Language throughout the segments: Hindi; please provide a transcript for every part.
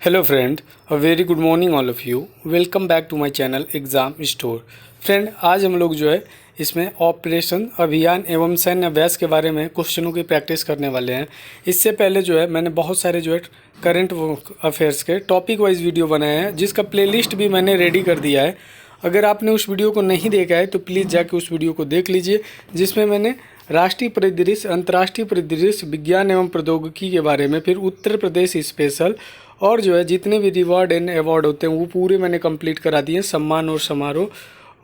Hello friend, a very good morning all of you. Welcome back to my channel Exam Store. Friend, आज हम लोग जो है इसमें ऑपरेशन अभियान एवं सैन्य अभ्यास के बारे में क्वेश्चनों की प्रैक्टिस करने वाले हैं। इससे पहले जो है मैंने बहुत सारे जो है करंट अफेयर्स के टॉपिक वाइज वीडियो बनाए हैं, जिसका प्लेलिस्ट भी मैंने रेडी कर दिया है। अगर आपने उस वीडियो को नहीं देखा है तो प्लीज़ जाके उस वीडियो को देख लीजिए, जिसमें मैंने राष्ट्रीय परिदृश्य, अंतर्राष्ट्रीय परिदृश्य, विज्ञान एवं प्रौद्योगिकी के बारे में, फिर उत्तर प्रदेश स्पेशल और जो है जितने भी रिवॉर्ड एंड अवार्ड होते हैं वो पूरे मैंने कंप्लीट करा दिए हैं, सम्मान और समारोह,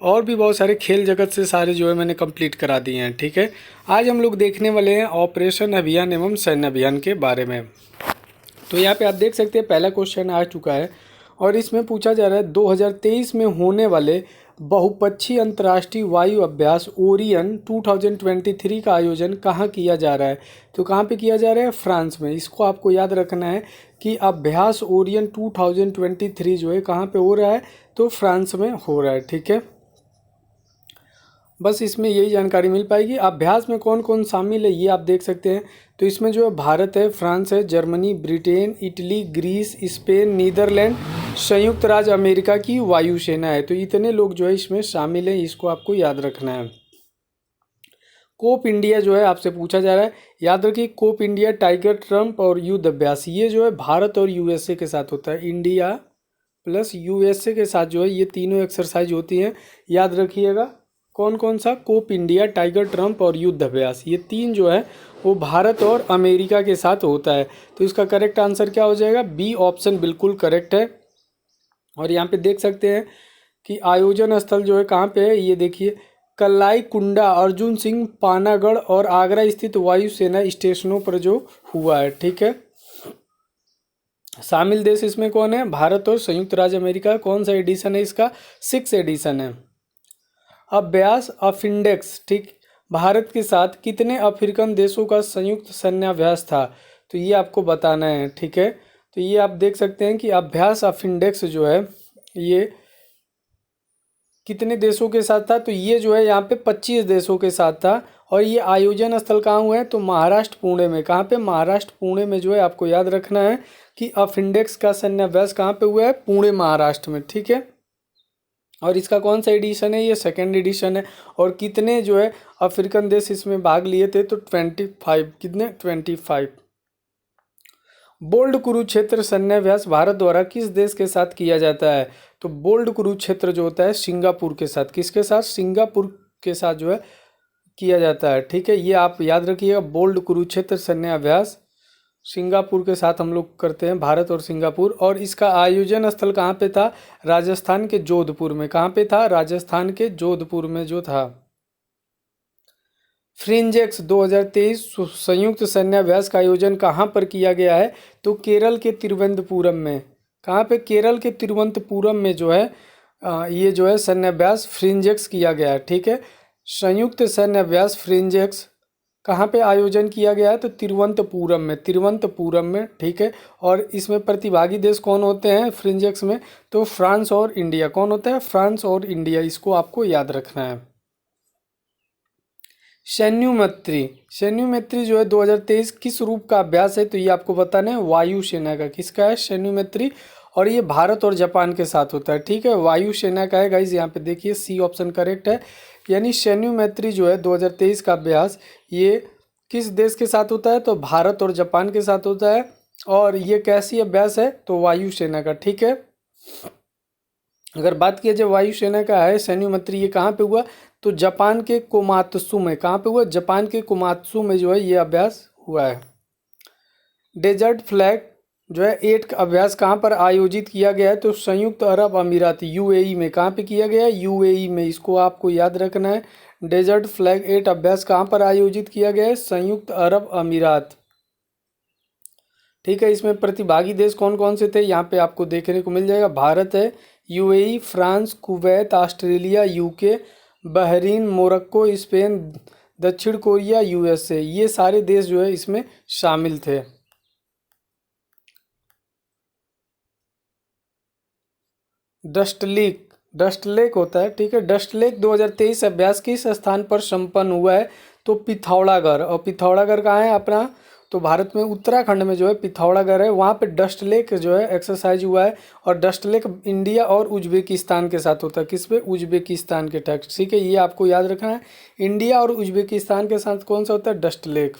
और भी बहुत सारे खेल जगत से सारे जो है मैंने कंप्लीट करा दिए हैं। ठीक है, आज हम लोग देखने वाले हैं ऑपरेशन अभियान एवं सैन्य अभियान के बारे में। तो यहाँ पे आप देख सकते हैं पहला क्वेश्चन आ चुका है और इसमें पूछा जा रहा है 2023 में होने वाले बहुपक्षीय अंतर्राष्ट्रीय वायु अभ्यास ओरियन 2023 का आयोजन कहाँ किया जा रहा है। तो कहाँ पे किया जा रहा है? फ्रांस में। इसको आपको याद रखना है कि अभ्यास ओरियन 2023 जो है कहाँ पे हो रहा है? तो फ्रांस में हो रहा है। ठीक है, बस इसमें यही जानकारी मिल पाएगी। अभ्यास में कौन कौन शामिल है ये आप देख सकते हैं। तो इसमें जो है भारत है, फ्रांस है, Germany, Britain, Italy, Greece, Spain, Netherland, संयुक्त राज्य अमेरिका की वायुसेना है। तो इतने लोग जो है इसमें शामिल हैं, इसको आपको याद रखना है। कोप इंडिया जो है आपसे पूछा जा रहा है, याद रखिए कोप इंडिया, टाइगर ट्रम्प और युद्ध अभ्यास, ये जो है भारत और यूएसए के साथ होता है। इंडिया प्लस यूएसए के साथ जो है ये तीनों एक्सरसाइज होती हैं, याद रखिएगा। कौन कौन सा? कोप इंडिया, टाइगर ट्रम्प और युद्ध अभ्यास, ये तीन जो है वो भारत और अमेरिका के साथ होता है। तो इसका करेक्ट आंसर क्या हो जाएगा? बी ऑप्शन बिल्कुल करेक्ट है। और यहाँ पे देख सकते हैं कि आयोजन स्थल जो है कहाँ पे है, ये देखिए कलाई कुंडा, अर्जुन सिंह, पानागढ़ और आगरा स्थित वायुसेना स्टेशनों पर जो हुआ है। ठीक है, शामिल देश इसमें कौन है? भारत और संयुक्त राज्य अमेरिका। कौन सा एडिशन है इसका? 6 एडिशन है। अभ्यास अफिंडेक्स, ठीक, भारत के साथ कितने अफ्रीकन देशों का संयुक्त सैन्याभ्यास था? तो ये आपको बताना है। ठीक है, तो ये आप देख सकते हैं कि अभ्यास अफिंडेक्स जो है ये कितने देशों के साथ था? तो ये जो है यहाँ पे 25 देशों के साथ था। और ये आयोजन स्थल कहाँ हुआ है? तो महाराष्ट्र पुणे में। कहाँ पे? महाराष्ट्र पुणे में जो है आपको याद रखना है कि अफिंडेक्स का सैन्याभ्यास कहाँ पे हुआ है? पुणे महाराष्ट्र में। ठीक है, और इसका कौन सा एडिशन है? ये 2nd एडिशन है। और कितने जो है अफ्रीकन देश इसमें भाग लिए थे? तो 25। कितने? 25। बोल्ड कुरुक्षेत्र सैन्याभ्यास भारत द्वारा किस देश के साथ किया जाता है? तो बोल्ड कुरुक्षेत्र जो होता है सिंगापुर के साथ। किसके साथ? सिंगापुर के साथ जो है किया जाता है। ठीक है, ये आप याद रखिएगा, बोल्ड कुरुक्षेत्र सैन्याभ्यास सिंगापुर के साथ हम लोग करते हैं, भारत और सिंगापुर। और इसका आयोजन स्थल कहाँ पे था? राजस्थान के जोधपुर में। कहाँ पे था? राजस्थान के जोधपुर में जो था। फ्रिंजेक्स 2023 संयुक्त सैन्याभ्यास का आयोजन कहाँ पर किया गया है? तो केरल के तिरुवनंतपुरम में। कहाँ पे? केरल के तिरुवनंतपुरम में जो है ये जो है सैन्याभ्यास फ्रिंजेक्स किया गया है। ठीक है, संयुक्त सैन्याभ्यास फ्रिंजेक्स कहाँ पे आयोजन किया गया है? तो तिरुवनंतपुरम में। तिरुवनंतपुरम में। ठीक है, और इसमें प्रतिभागी देश कौन होते हैं फ्रिंजेक्स में? तो फ्रांस और इंडिया। कौन होता है? फ्रांस और इंडिया। इसको आपको याद रखना है। सैन्यमैत्री, सैन्यमैत्री जो है 2023 किस रूप का अभ्यास है? तो ये आपको बताना है, वायुसेना का। किसका है? सैन्यमैत्री। और ये भारत और जापान के साथ होता है। ठीक है, वायुसेना का है गाइज। यहाँ पे देखिए सी ऑप्शन करेक्ट है। यानी सैन्यमैत्री जो है 2023 का अभ्यास ये किस देश के साथ होता है? तो भारत और जापान के साथ होता है। और ये कैसी अभ्यास है? तो वायुसेना का। ठीक है, अगर बात किया जाए वायुसेना का है सैन्यमैत्री, ये कहाँ पे हुआ? तो जापान के कोमात्सु में। कहाँ पे हुआ? जापान के कोमात्सु में जो है ये अभ्यास हुआ है। डेजर्ट फ्लैग जो है 8 का अभ्यास कहाँ पर आयोजित किया गया है? तो संयुक्त अरब अमीरात, यूएई में। कहाँ पे किया गया है? यूएई में। इसको आपको याद रखना है। डेजर्ट फ्लैग 8 अभ्यास कहाँ पर आयोजित किया गया है? संयुक्त अरब अमीरात। ठीक है, इसमें प्रतिभागी देश कौन कौन से थे यहाँ पे आपको देखने को मिल जाएगा। भारत है, UAE, France, Kuwait, Australia, UK, Bahrain, Morocco, Spain, दक्षिण कोरिया, यूएसए, ये सारे देश जो है इसमें शामिल थे। डस्ट लेक, डस्ट लेक होता है। ठीक है, डस्ट लेक 2023 अभ्यास किस स्थान पर संपन्न हुआ है? तो पिथौरागढ़। और पिथौरागढ़ कहाँ है अपना? तो भारत में उत्तराखंड में जो है पिथौरागढ़ है, वहाँ पे डस्ट लेक जो है एक्सरसाइज हुआ है। और डस्ट लेक इंडिया और उज्बेकिस्तान के साथ होता है, किस पे? उज्बेकिस्तान के टैक्स, ठीक है, ये आपको याद रखना है। इंडिया और उज्बेकिस्तान के साथ कौन सा होता है? Dust lake.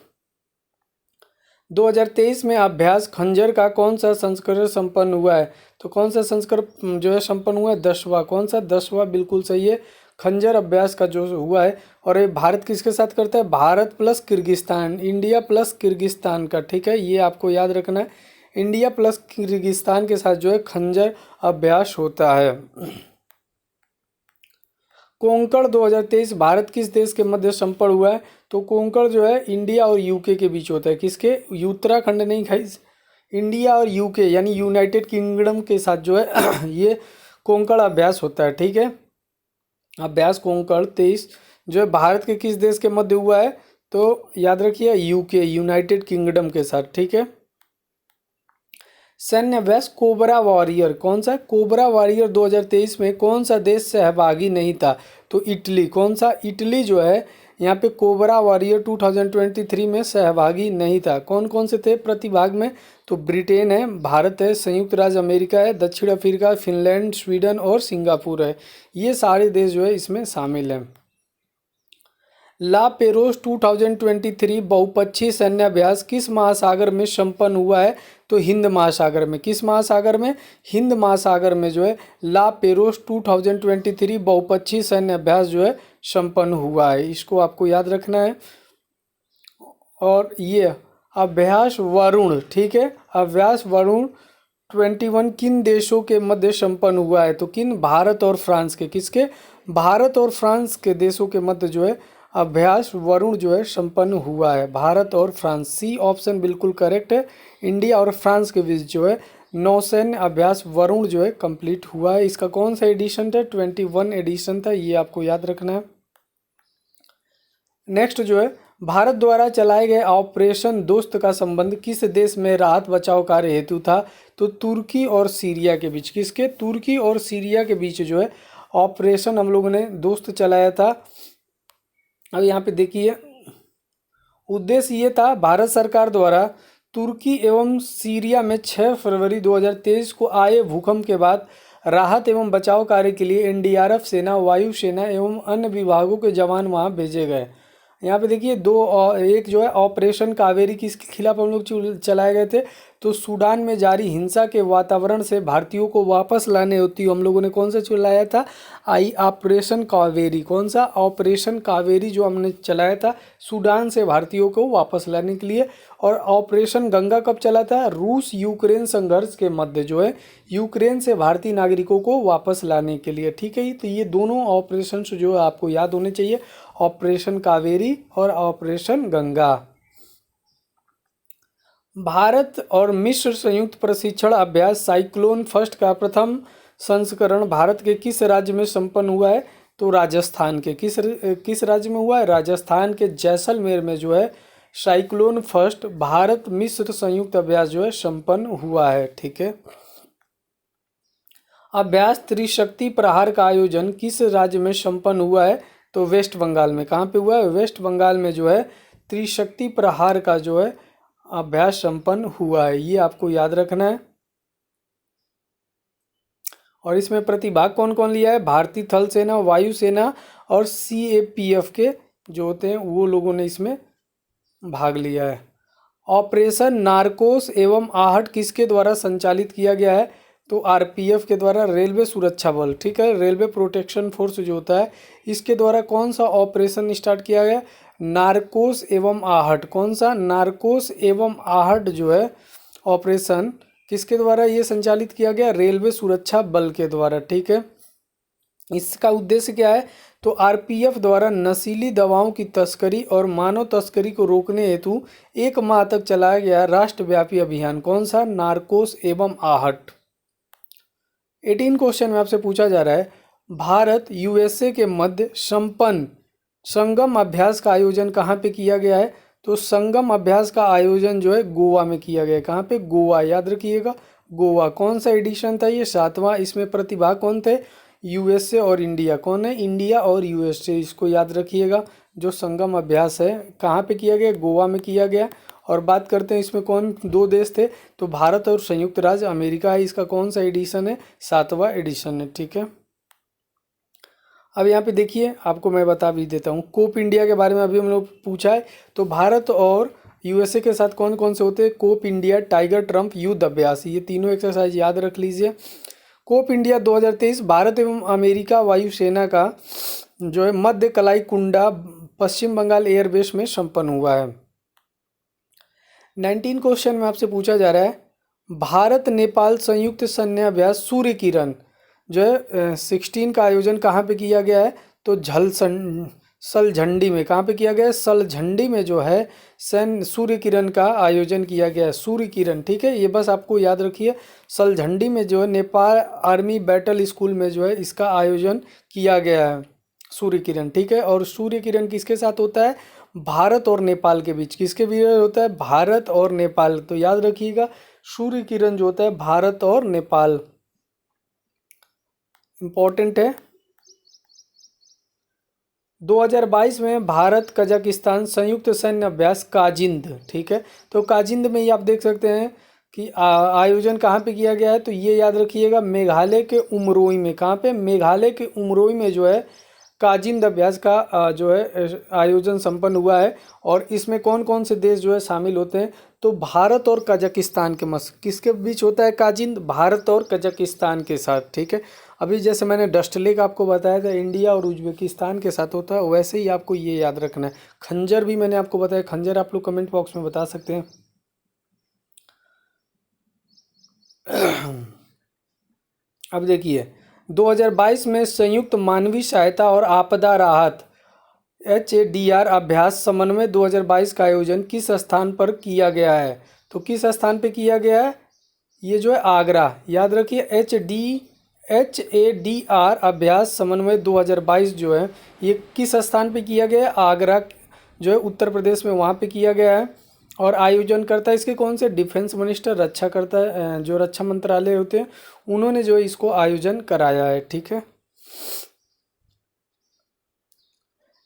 2023 में अभ्यास खंजर का कौन सा संस्करण संपन्न हुआ है? तो कौन सा संस्करण जो है संपन्न हुआ है? 10वां। कौन सा? 10वां, बिल्कुल सही है, खंजर अभ्यास का जो हुआ है। और ये भारत किसके साथ करता है? Bharat plus Kyrgyzstan, India plus Kyrgyzstan का, ठीक है, ये आपको याद रखना है। इंडिया प्लस किर्गिस्तान के साथ जो है खंजर अभ्यास होता है। कोंकण 2023 भारत किस देश के मध्य संपन्न हुआ है? तो कोंकण जो है इंडिया और यूके के बीच होता है, किसके? उत्तराखंड नहीं गाइस, इंडिया और यूके यानी यूनाइटेड किंगडम के साथ जो है ये कोंकण अभ्यास होता है, ठीक है। अभ्यास कोंकण 23 जो है भारत के किस देश के मध्य हुआ है? तो याद रखिए यूके, यूनाइटेड किंगडम के साथ, ठीक है। सैन्य अभ्यास कोबरा वॉरियर, कौन सा? कोबरा वॉरियर 2023 में कौन सा देश सहभागी नहीं था? तो इटली। कौन सा? इटली जो है यहाँ पे कोबरा वॉरियर 2023 में सहभागी नहीं था। कौन कौन से थे प्रतिभाग में? तो ब्रिटेन है, भारत है, संयुक्त राज्य अमेरिका है, दक्षिण अफ्रीका, फिनलैंड, स्वीडन और सिंगापुर है। ये सारे देश जो है इसमें शामिल हैं। ला पेरोस 2023 बहुपक्षीय सैन्य अभ्यास किस महासागर में संपन्न हुआ है? तो हिंद महासागर में। किस महासागर में? हिंद महासागर में जो है ला पेरोस 2023 बहुपक्षीय सैन्य अभ्यास जो है संपन्न हुआ है, इसको आपको याद रखना है। और ये अभ्यास वरुण, ठीक है, अभ्यास वरुण 21 किन देशों के मध्य संपन्न हुआ है? तो किन? भारत और फ्रांस के। किसके? भारत और फ्रांस के देशों के मध्य जो है अभ्यास वरुण जो है संपन्न हुआ है, भारत और फ्रांस। सी ऑप्शन बिल्कुल करेक्ट है, इंडिया और फ्रांस के बीच जो है नौसैन्य अभ्यास वरुण जो है कंप्लीट हुआ है। इसका कौन सा एडिशन था? 21 एडिशन था, ये आपको याद रखना है। नेक्स्ट जो है भारत द्वारा चलाए गए ऑपरेशन दोस्त का संबंध किस देश में राहत बचाव कार्य हेतु था? तो तुर्की और सीरिया के बीच। किसके? तुर्की और सीरिया के बीच जो है ऑपरेशन हम लोगों ने दोस्त चलाया था। अब यहाँ पे देखिए उद्देश्य ये था, भारत सरकार द्वारा तुर्की एवं सीरिया में 6 फरवरी 2023 को आए भूकंप के बाद राहत एवं बचाव कार्य के लिए एनडीआरएफ सेना, वायुसेना एवं अन्य विभागों के जवान वहां भेजे गए। यहाँ पे देखिए एक जो है ऑपरेशन कावेरी किसके खिलाफ हम लोग चलाए गए थे? तो सूडान में जारी हिंसा के वातावरण से भारतीयों को वापस लाने होती हम लोगों ने कौन सा चलाया था? ऑपरेशन कावेरी। कौन सा? ऑपरेशन कावेरी जो हमने चलाया था सूडान से भारतीयों को वापस लाने के लिए। और ऑपरेशन गंगा कब चला था? रूस यूक्रेन संघर्ष के मध्य जो है यूक्रेन से भारतीय नागरिकों को वापस लाने के लिए, ठीक है। तो ये दोनों ऑपरेशन जो है आपको याद होने चाहिए, ऑपरेशन कावेरी और ऑपरेशन गंगा। भारत और मिस्र संयुक्त प्रशिक्षण अभ्यास साइक्लोन फर्स्ट का प्रथम संस्करण भारत के किस राज्य में संपन्न हुआ है? तो राजस्थान के। किस राज्य में हुआ है? राजस्थान के जैसलमेर में जो है साइक्लोन फर्स्ट भारत मिस्र संयुक्त अभ्यास जो है संपन्न हुआ है, ठीक है। अभ्यास त्रिशक्ति प्रहार का आयोजन किस राज्य में संपन्न हुआ है? तो वेस्ट बंगाल में। कहाँ पे हुआ है? वेस्ट बंगाल में जो है त्रिशक्ति प्रहार का जो है अभ्यास संपन्न हुआ है, ये आपको याद रखना है। और इसमें प्रतिभाग कौन कौन लिया है? भारतीय थल सेना, वायुसेना और सीएपीएफ के जो होते हैं वो लोगों ने इसमें भाग लिया है। ऑपरेशन नारकोस एवं आहट किसके द्वारा संचालित किया गया है? तो आरपीएफ के द्वारा, रेलवे सुरक्षा बल, ठीक है, रेलवे प्रोटेक्शन फोर्स जो होता है इसके द्वारा कौन सा ऑपरेशन स्टार्ट किया गया? नारकोस एवं आहट। कौन सा? नारकोस एवं आहट जो है ऑपरेशन किसके द्वारा ये संचालित किया गया? रेलवे सुरक्षा बल के द्वारा, ठीक है। इसका उद्देश्य क्या है? तो आरपीएफ द्वारा नशीली दवाओं की तस्करी और मानव तस्करी को रोकने हेतु 1 माह तक चलाया गया राष्ट्रव्यापी अभियान। कौन सा? नारकोस एवं आहट। 18 क्वेश्चन में आपसे पूछा जा रहा है, भारत यूएसए के मध्य संपन्न संगम अभ्यास का आयोजन कहाँ पे किया गया है? तो संगम अभ्यास का आयोजन जो है गोवा में किया गया है। कहाँ पे? गोवा, याद रखिएगा, गोवा। कौन सा एडिशन था? ये 7वां। इसमें प्रतिभाग कौन थे? यूएसए और इंडिया। कौन है? इंडिया और यूएसए, इसको याद रखिएगा। जो संगम अभ्यास है कहाँ पे किया गया? गोवा में किया गया। और बात करते हैं इसमें कौन दो देश थे, तो भारत और संयुक्त राज्य अमेरिका है। इसका कौन सा एडिशन है, 7वां एडिशन है, ठीक है। अब यहाँ पे देखिए आपको मैं बता भी देता हूँ, कोप इंडिया के बारे में अभी हम लोग पूछा है, तो भारत और यूएसए के साथ कौन कौन से होते हैं, कोप इंडिया, टाइगर ट्रम्प, युद्ध अभ्यास, ये तीनों एक्सरसाइज याद रख लीजिए। कोप इंडिया 2023 भारत एवं अमेरिका वायुसेना का जो है मध्य कलाई कुंडा पश्चिम बंगाल एयरबेस में संपन्न हुआ है। 19 क्वेश्चन में आपसे पूछा जा रहा है, भारत नेपाल संयुक्त सैन्य अभ्यास सूर्य किरण जो है 16 का आयोजन कहाँ पे किया गया है, तो सलझंडी में। कहाँ पे किया गया है, सलझंडी में जो है सैन्य सूर्य किरण का आयोजन किया गया है, सूर्य किरण, ठीक है। ये बस आपको याद रखिए, सलझंडी में जो है नेपाल आर्मी बैटल स्कूल में जो है इसका आयोजन किया गया है, सूर्य किरण, ठीक है। और सूर्य किरण किसके साथ होता है, भारत और नेपाल के बीच, किसके बीच होता है, भारत और नेपाल। तो याद रखिएगा सूर्य किरण जो होता है भारत और नेपाल, इंपॉर्टेंट है। 2022 में भारत कजाकिस्तान संयुक्त सैन्य अभ्यास काजिंद, ठीक है। तो काजिंद में ही आप देख सकते हैं कि आयोजन कहाँ पे किया गया है, तो ये याद रखिएगा मेघालय के उमरोई में। कहाँ पे, मेघालय के उमरोई में जो है काजिंद अभ्यास का जो है आयोजन संपन्न हुआ है। और इसमें कौन कौन से देश जो है शामिल होते हैं, तो भारत और कजाकिस्तान के किसके बीच होता है काजिंद, भारत और कजाकिस्तान के साथ, ठीक है। अभी जैसे मैंने डस्ट लेक आपको बताया था इंडिया और उज्बेकिस्तान के साथ होता है, वैसे ही आपको ये याद रखना है। खंजर भी मैंने आपको बताया, खंजर आप लोग कमेंट बॉक्स में बता सकते हैं। अब देखिए 2022 में संयुक्त मानवीय सहायता और आपदा राहत HADR अभ्यास समन्वय 2022 का आयोजन किस स्थान पर किया गया है, तो किस स्थान पर किया गया है, ये जो है आगरा। याद रखिए HADR अभ्यास समन्वय 2022 जो है ये किस स्थान पे किया गया है, आगरा जो है उत्तर प्रदेश में, वहाँ पे किया गया है। और आयोजन करता है इसके कौन से, डिफेंस मिनिस्टर, रक्षा करता है जो रक्षा मंत्रालय होते हैं उन्होंने जो है इसको आयोजन कराया है, ठीक है।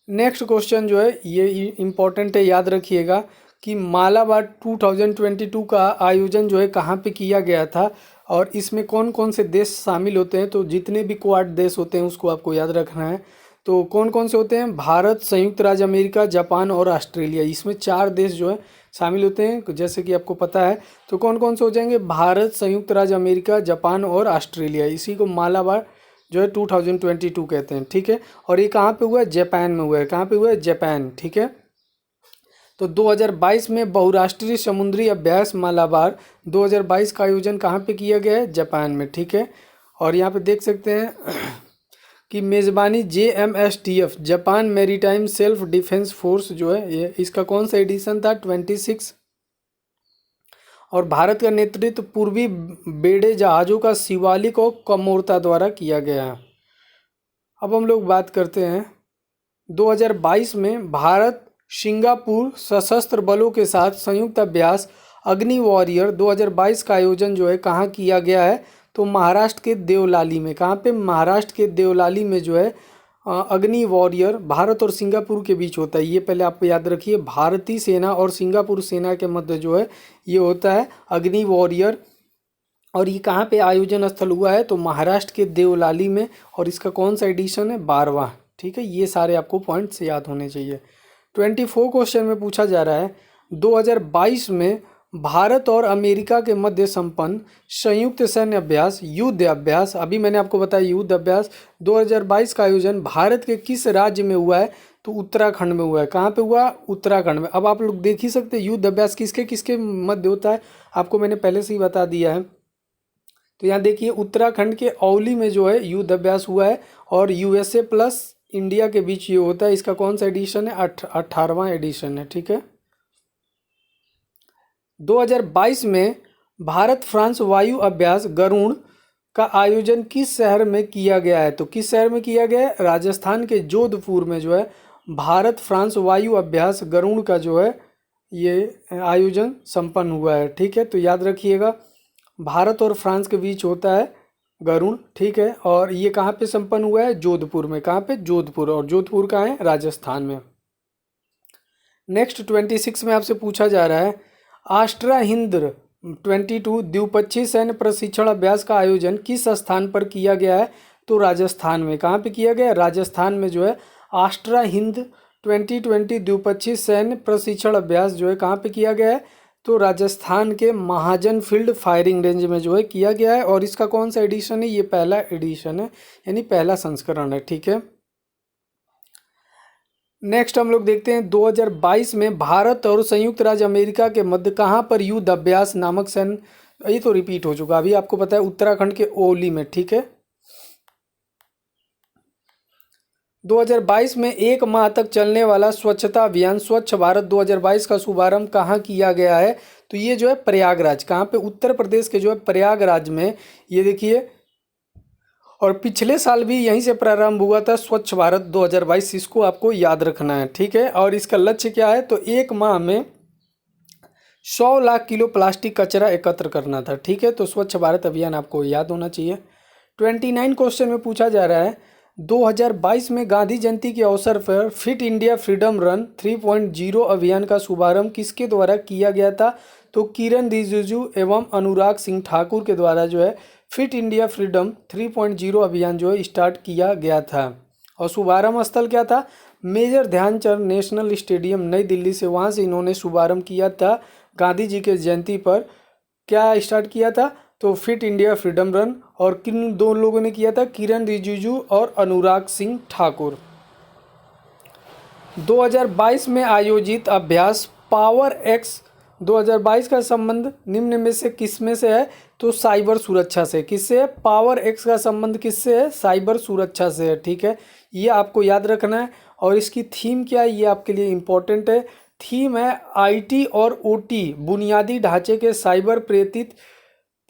नेक्स्ट क्वेश्चन जो है ये इम्पोर्टेंट है, याद रखिएगा कि मालाबार 2022 का आयोजन जो है कहाँ पे किया गया था और इसमें कौन कौन से देश शामिल होते हैं, तो जितने भी क्वाड देश होते हैं उसको आपको याद रखना है। तो कौन कौन से होते हैं, भारत, संयुक्त राज्य अमेरिका, जापान और ऑस्ट्रेलिया, इसमें 4 देश जो है शामिल होते हैं, जैसे कि आपको पता है। तो कौन कौन से हो जाएंगे, भारत, संयुक्त राज्य अमेरिका, जापान और ऑस्ट्रेलिया, इसी को मालाबार जो है 2022 कहते हैं, ठीक है। और ये कहाँ पे हुआ है, जापान में हुआ है। कहाँ पे हुआ है, जापान, ठीक है। तो 2022 में बहुराष्ट्रीय समुद्री अभ्यास मालाबार 2022 का आयोजन कहाँ पे किया गया है, जापान में, ठीक है। और यहाँ पे देख सकते हैं कि मेज़बानी JMSTF Japan maritime self defence force जो है ये इसका कौन सा एडिशन था, 26। और भारत का नेतृत्व पूर्वी बेड़े जहाज़ों का शिवालिक और कमोरता द्वारा किया गया है। अब हम लोग बात करते हैं 2022 में भारत सिंगापुर सशस्त्र बलों के साथ संयुक्त अभ्यास अग्नि वॉरियर 2022 का आयोजन जो है कहाँ किया गया है, तो महाराष्ट्र के देवलाली में। कहाँ पे, महाराष्ट्र के देवलाली में जो है अग्नि वॉरियर भारत और सिंगापुर के बीच होता है। ये पहले आप याद रखिए, भारतीय सेना और सिंगापुर सेना के मध्य जो है ये होता है अग्नि वॉरियर। और ये कहाँ पे आयोजन स्थल हुआ है, तो महाराष्ट्र के देवलाली में। और इसका कौन सा एडिशन है, 12वां, ठीक है। ये सारे आपको पॉइंट्स याद होने चाहिए। 24 क्वेश्चन में पूछा जा रहा है 2022 में भारत और अमेरिका के मध्य संपन्न संयुक्त सैन्य अभ्यास युद्ध अभ्यास, अभी मैंने आपको बताया युद्ध अभ्यास 2022 का आयोजन भारत के किस राज्य में हुआ है, तो उत्तराखंड में हुआ है। कहाँ पे हुआ, उत्तराखंड में। अब आप लोग देख ही सकते हैं युद्ध अभ्यास किसके किसके मध्य होता है, आपको मैंने पहले से ही बता दिया है। तो यहाँ देखिए उत्तराखंड के औली में जो है युद्ध अभ्यास हुआ है और USA प्लस इंडिया के बीच ये होता है। इसका कौन सा एडिशन है, 18वां एडिशन है, ठीक है। 2022 में भारत फ्रांस वायु अभ्यास गरुड़ का आयोजन किस शहर में किया गया है, तो किस शहर में किया गया है, राजस्थान के जोधपुर में जो है भारत फ्रांस वायु अभ्यास गरुड़ का जो है ये आयोजन संपन्न हुआ है, ठीक है। तो याद रखिएगा भारत और फ्रांस के बीच होता है गरुड़, ठीक है। और ये कहाँ पे संपन्न हुआ है, जोधपुर में। कहाँ पे, जोधपुर। और जोधपुर कहाँ है, राजस्थान में। नेक्स्ट 26 में आपसे पूछा जा रहा है आष्ट्रा हिंद 22 द्विपक्षीय सैन्य प्रशिक्षण अभ्यास का आयोजन किस स्थान पर किया गया है? तो राजस्थान में। कहाँ पे किया गया है? राजस्थान में जो है आष्ट्रा हिंद 2020 द्विपक्षीय सैन्य प्रशिक्षण अभ्यास जो है कहाँ पे किया गया है? तो राजस्थान के महाजन फील्ड फायरिंग रेंज में जो है किया गया है। और इसका कौन सा एडिशन है? ये पहला एडिशन है, यानी पहला संस्करण है। ठीक है, नेक्स्ट हम लोग देखते हैं 2022 में भारत और संयुक्त राज्य अमेरिका के मध्य कहाँ पर युद्ध अभ्यास नामक सैन्य, ये तो रिपीट हो चुका, अभी आपको पता है उत्तराखंड के ओली में। ठीक है, 2022 में एक माह तक चलने वाला स्वच्छता अभियान स्वच्छ भारत 2022 का शुभारंभ कहाँ किया गया है? तो ये जो है प्रयागराज, कहाँ पे? उत्तर प्रदेश के जो है प्रयागराज में। ये देखिए, और पिछले साल भी यहीं से प्रारंभ हुआ था स्वच्छ भारत 2022, इसको आपको याद रखना है। ठीक है, और इसका लक्ष्य क्या है? तो एक माह में 100 लाख किलो प्लास्टिक कचरा एकत्र करना था। ठीक है, तो स्वच्छ भारत अभियान आपको याद होना चाहिए। 29 क्वेश्चन में पूछा जा रहा है 2022 में गांधी जयंती के अवसर पर फिट इंडिया फ्रीडम रन 3.0 अभियान का शुभारंभ किसके द्वारा किया गया था? तो किरण रिजिजू एवं अनुराग सिंह ठाकुर के द्वारा जो है फिट इंडिया फ्रीडम 3.0 अभियान जो है स्टार्ट किया गया था। और शुभारंभ स्थल क्या था? मेजर ध्यानचंद नेशनल स्टेडियम नई दिल्ली से, वहाँ से इन्होंने शुभारंभ किया था गांधी जी के जयंती पर। क्या स्टार्ट किया था? तो फिट इंडिया फ्रीडम रन। और किन दो लोगों ने किया था? किरण रिजिजू और अनुराग सिंह ठाकुर। 2022 में आयोजित अभ्यास पावर एक्स 2022 का संबंध निम्न में से किस में से है? तो साइबर सुरक्षा से। किससे है? पावर एक्स का संबंध किससे है? साइबर सुरक्षा से है। ठीक है, ये आपको याद रखना है। और इसकी थीम क्या है, ये आपके लिए इम्पोर्टेंट है। थीम है आईटी और ओटी बुनियादी ढांचे के साइबर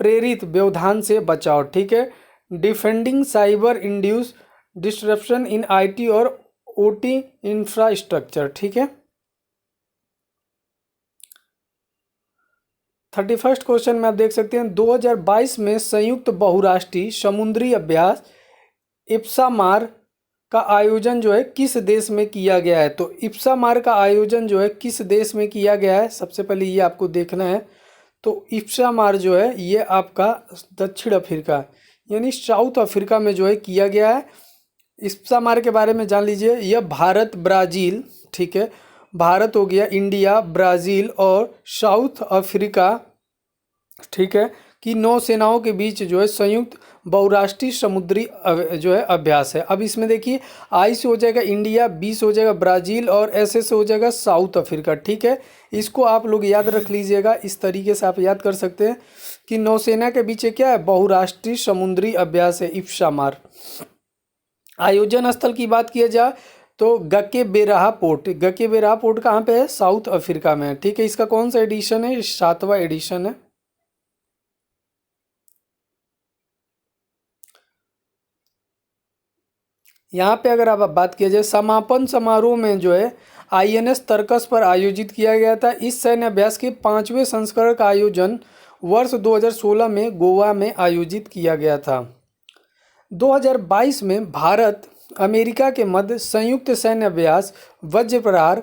प्रेरित व्यवधान से बचाव। ठीक है, defending cyber induce disruption in IT और ओटी इंफ्रास्ट्रक्चर। ठीक है, 31 क्वेश्चन में आप देख सकते हैं 2022 में संयुक्त बहुराष्ट्रीय समुद्री अभ्यास इप्सामार का आयोजन जो है किस देश में किया गया है? तो इप्सामार का आयोजन जो है किस देश में किया गया है? सबसे पहले ये आपको देखना है। तो इप्सामार जो है ये आपका दक्षिण अफ्रीका यानी साउथ अफ्रीका में जो है किया गया है। इप्सामार के बारे में जान लीजिए। यह भारत, ब्राज़ील, ठीक है, भारत हो गया, इंडिया, ब्राज़ील और साउथ अफ्रीका, ठीक है, कि नौसेनाओं के बीच जो है संयुक्त बहुराष्ट्रीय समुद्री जो है अभ्यास है। अब इसमें देखिए आई से हो जाएगा इंडिया, बी से हो जाएगा ब्राज़ील और एस से हो जाएगा साउथ अफ्रीका। ठीक है, इसको आप लोग याद रख लीजिएगा। इस तरीके से आप याद कर सकते हैं कि नौसेना के बीच क्या है? बहुराष्ट्रीय समुद्री अभ्यास है इप्सामार। आयोजन स्थल की बात किया जाए तो गकेबेराहा पोर्ट। गकेबेराहा पोर्ट कहाँ पे है? साउथ अफ्रीका में है। ठीक है, इसका कौन सा एडिशन है? 7वां एडिशन है। यहाँ पे अगर आप बात किया जाए समापन समारोह में जो है आईएनएस तरकस पर आयोजित किया गया था। इस सैन्य अभ्यास के 5वें संस्करण का आयोजन वर्ष 2016 में गोवा में आयोजित किया गया था। 2022 में भारत अमेरिका के मध्य संयुक्त सैन्य अभ्यास वज्र प्रहार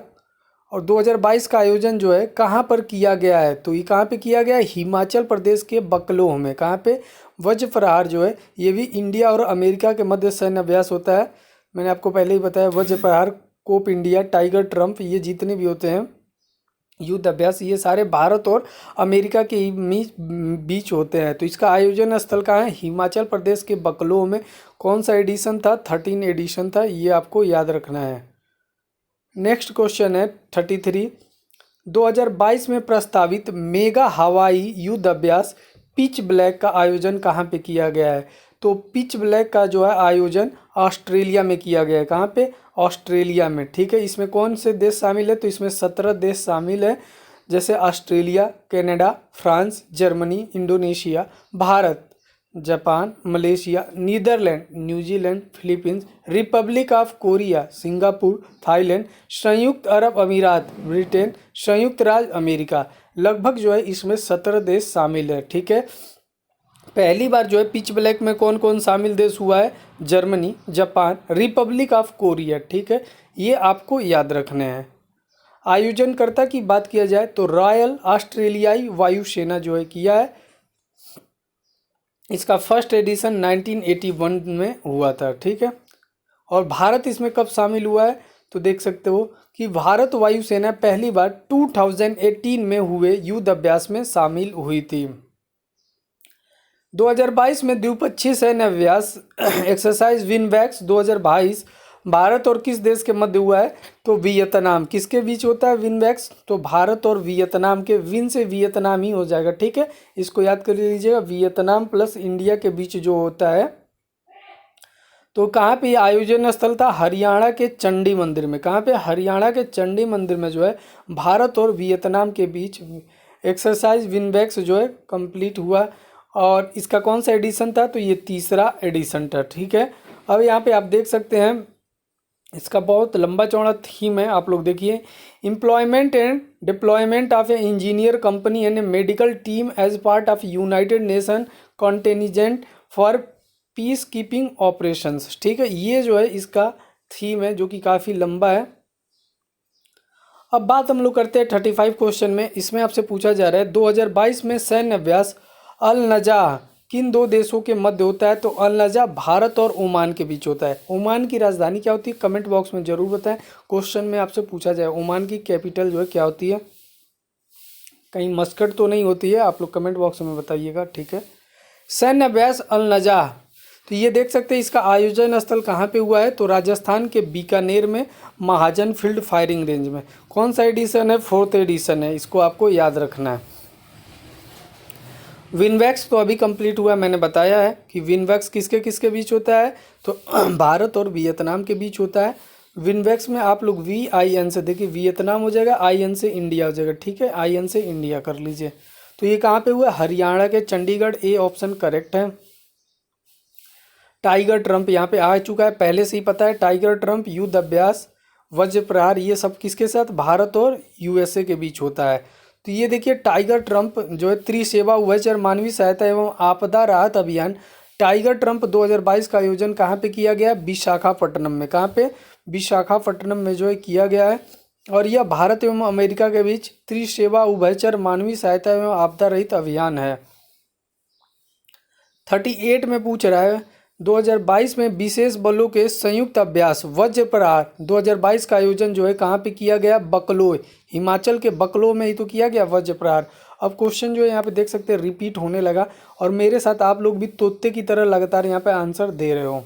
और 2022 का आयोजन जो है कहाँ पर किया गया है? तो ये कहाँ पे किया गया है? हिमाचल प्रदेश के बकलोह में। कहाँ पे? वज्र प्रहार जो है ये भी इंडिया और अमेरिका के मध्य सैन्य अभ्यास होता है। मैंने आपको पहले ही बताया वज्र प्रहार, कोप इंडिया, टाइगर ट्रम्प, ये जितने भी होते हैं युद्ध अभ्यास ये सारे भारत और अमेरिका के बीच होते हैं। तो इसका आयोजन स्थल कहाँ है? हिमाचल प्रदेश के बकलोह में। कौन सा एडिशन था? 13 एडिशन था, ये आपको याद रखना है। नेक्स्ट क्वेश्चन है 33। 2022 में प्रस्तावित मेगा हवाई युद्ध अभ्यास पिच ब्लैक का आयोजन कहाँ पे किया गया है? तो पिच ब्लैक का जो है आयोजन ऑस्ट्रेलिया में किया गया है। कहाँ पे? ऑस्ट्रेलिया में। ठीक है, इसमें कौन से देश शामिल है? तो इसमें 17 देश शामिल है, जैसे Australia, Canada, France, Germany, Indonesia, Bharat, Japan, Malaysia, Netherland, New Zealand, Philippines, Republic of Korea, Singapore, Thailand, संयुक्त अरब अमीरात, ब्रिटेन, संयुक्त राज्य अमेरिका। लगभग जो है इसमें 17 देश शामिल है। ठीक है, पहली बार जो है पिच ब्लैक में कौन कौन शामिल देश हुआ है? Germany, Japan, Republic of Korea. ठीक है, ये आपको याद रखने हैं। आयोजनकर्ता की बात किया जाए तो रॉयल ऑस्ट्रेलियाई वायुसेना जो है किया है। इसका फर्स्ट एडिशन 1981 में हुआ था, ठीक है। और भारत इसमें कब शामिल हुआ है तो देख सकते हो कि भारत वायुसेना पहली बार 2018 में हुए युद्ध अभ्यास में शामिल हुई थी। 2022 में द्विपक्षीय सैन्य अभ्यास एक्सरसाइज विनबैक्स 2022 भारत और किस देश के मध्य हुआ है तो वियतनाम। किसके बीच होता है विनबैक्स तो भारत और वियतनाम के, विन से वियतनाम ही हो जाएगा, ठीक है। इसको याद कर लीजिएगा, वियतनाम प्लस इंडिया के बीच जो होता है। तो कहाँ पे आयोजन स्थल था हरियाणा के चंडी मंदिर में। कहाँ पे हरियाणा के चंडी मंदिर में जो है भारत और वियतनाम के बीच एक्सरसाइज विनबैक्स जो है कंप्लीट हुआ। और इसका कौन सा एडिशन था तो ये तीसरा एडिशन था, ठीक है। अब यहाँ पे आप देख सकते हैं इसका बहुत लंबा चौड़ा थीम है, आप लोग देखिए। Employment and deployment of a engineer company and a medical team as part of United Nation contingent for peace keeping operations, ठीक है। ये जो है इसका थीम है जो कि काफ़ी लंबा है। अब बात हम लोग करते हैं 35 क्वेश्चन में। इसमें आपसे पूछा जा रहा है 2022 में सैन्य अभ्यास अल नजाह किन दो देशों के मध्य होता है तो अल नजाह भारत और ओमान के बीच होता है। ओमान की राजधानी क्या होती है कमेंट बॉक्स में जरूर बताएं। क्वेश्चन में आपसे पूछा जाए ओमान की कैपिटल जो है क्या होती है, कहीं मस्कट तो नहीं होती है, आप लोग कमेंट बॉक्स में बताइएगा, ठीक है। सैन्य अभ्यास अल नजाह तो ये देख सकते हैं इसका आयोजन स्थल कहाँ पे हुआ है तो राजस्थान के बीकानेर में महाजन फील्ड फायरिंग रेंज में। कौन सा एडिशन है 4th एडिशन है, इसको आपको याद रखना है। विनवैक्स तो अभी कंप्लीट हुआ, मैंने बताया है कि विनवैक्स किसके किसके बीच होता है तो भारत और वियतनाम के बीच होता है। विनवैक्स में आप लोग VIN से देखिए, वियतनाम हो जाएगा, IN से इंडिया हो जाएगा, ठीक है। IN से इंडिया कर लीजिए। तो ये कहाँ पे हुआ हरियाणा के चंडीगढ़, ए ऑप्शन करेक्ट है। टाइगर ट्रंप यहाँ पे आ चुका है, पहले से ही पता है। टाइगर ट्रंप युद्ध अभ्यास वज्र प्रहार ये सब किसके साथ भारत और USA के बीच होता है। तो ये देखिए टाइगर ट्रंप जो है त्रिसेवा उभयचर मानवीय सहायता एवं आपदा राहत अभियान टाइगर ट्रंप 2022 का आयोजन कहाँ पे किया गया विशाखापट्टनम में। कहाँ पे विशाखापट्टनम में जो है किया गया है। और यह भारत एवं अमेरिका के बीच त्रिसेवा उभयचर मानवीय सहायता एवं आपदा रहित अभियान है। 38 में पूछ रहा है 2022 में विशेष बलों के संयुक्त अभ्यास वज्र प्रहार 2022 का आयोजन जो है कहाँ पे किया गया बकलोय, हिमाचल के बकलो में ही तो किया गया वज्र प्रहार। अब क्वेश्चन जो है यहाँ पे देख सकते हैं रिपीट होने लगा और मेरे साथ आप लोग भी तोते की तरह लगातार यहाँ पे आंसर दे रहे हो।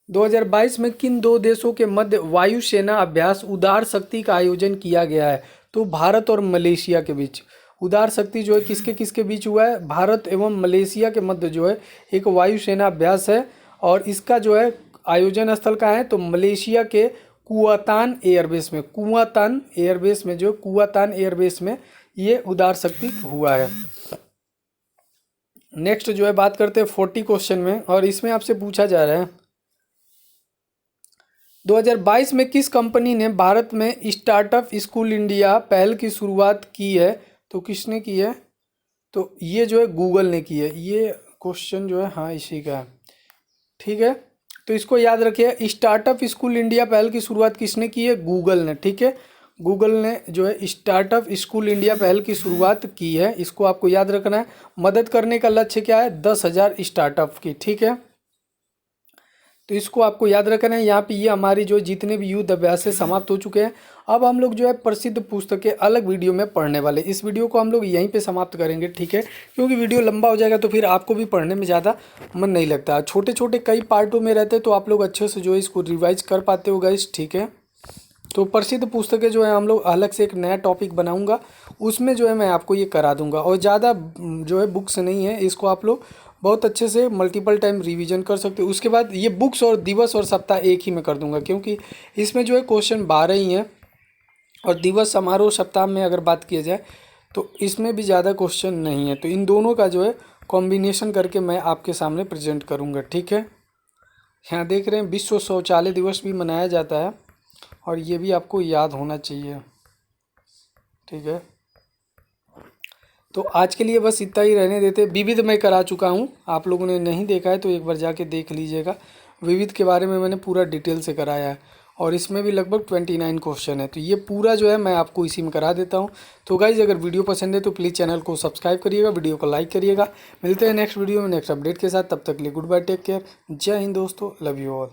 2022 में किन दो देशों के मध्य वायुसेना अभ्यास उदार शक्ति का आयोजन किया गया है तो भारत और मलेशिया के बीच। उदार शक्ति जो है किसके किसके बीच हुआ है भारत एवं मलेशिया के मध्य जो है एक वायुसेना अभ्यास है। और इसका जो है आयोजन स्थल कहाँ है तो मलेशिया के कुआतान एयरबेस में। कुआतान एयरबेस में जो कुआतान एयरबेस में ये उदार शक्ति हुआ है। नेक्स्ट जो है बात करते हैं 40 क्वेश्चन में और इसमें आपसे पूछा जा रहा है 2022 में किस कंपनी ने भारत में स्टार्टअप स्कूल इंडिया पहल की शुरुआत की है तो किसने की है तो ये जो है गूगल ने की है। ये क्वेश्चन जो है हाँ इसी का है, ठीक है। तो इसको याद रखिए स्टार्टअप स्कूल इंडिया पहल की शुरुआत किसने की है गूगल ने, ठीक है। गूगल ने जो है स्टार्टअप स्कूल इंडिया पहल की शुरुआत की है, इसको आपको याद रखना है। मदद करने का लक्ष्य क्या है 10,000 स्टार्टअप की, ठीक है। तो इसको आपको याद रखना है। यहाँ पे ये हमारी जो जितने भी युद्ध अभ्यास से समाप्त हो चुके हैं। अब हम लोग जो है प्रसिद्ध पुस्तकें अलग वीडियो में पढ़ने वाले। इस वीडियो को हम लोग यहीं पे समाप्त करेंगे, ठीक है, क्योंकि वीडियो लंबा हो जाएगा तो फिर आपको भी पढ़ने में ज़्यादा मन नहीं लगता। छोटे छोटे कई पार्टों में रहते तो आप लोग अच्छे से जो है इसको रिवाइज कर पाते हो गाइस, ठीक है। तो प्रसिद्ध पुस्तकें जो है हम लोग अलग से एक नया टॉपिक बनाऊंगा, उसमें जो है मैं आपको ये करा दूंगा। और ज़्यादा जो है बुक्स नहीं है, इसको आप लोग बहुत अच्छे से मल्टीपल टाइम रिवीजन कर सकते हो। उसके बाद ये बुक्स और दिवस और सप्ताह एक ही में कर दूंगा, क्योंकि इसमें जो है क्वेश्चन 12 ही हैं और दिवस समारोह सप्ताह में अगर बात किया जाए तो इसमें भी ज़्यादा क्वेश्चन नहीं है। तो इन दोनों का जो है कॉम्बिनेशन करके मैं आपके सामने प्रेजेंट करूँगा, ठीक है। यहाँ देख रहे हैं विश्व शौचालय दिवस भी मनाया जाता है और ये भी आपको याद होना चाहिए, ठीक है। तो आज के लिए बस इतना ही रहने देते। विविध मैं करा चुका हूँ, आप लोगों ने नहीं देखा है तो एक बार जाके देख लीजिएगा। विविध के बारे में मैंने पूरा डिटेल से कराया है। और इसमें भी लगभग 29 क्वेश्चन है। तो ये पूरा जो है मैं आपको इसी में करा देता हूँ। तो गाइज अगर वीडियो पसंद है तो प्लीज़ चैनल को सब्सक्राइब करिएगा, वीडियो को लाइक करिएगा। मिलते हैं नेक्स्ट वीडियो में नेक्स्ट अपडेट के साथ, तब तक के लिए गुड बाय, टेक केयर, जय हिंद दोस्तों, लव यू ऑल।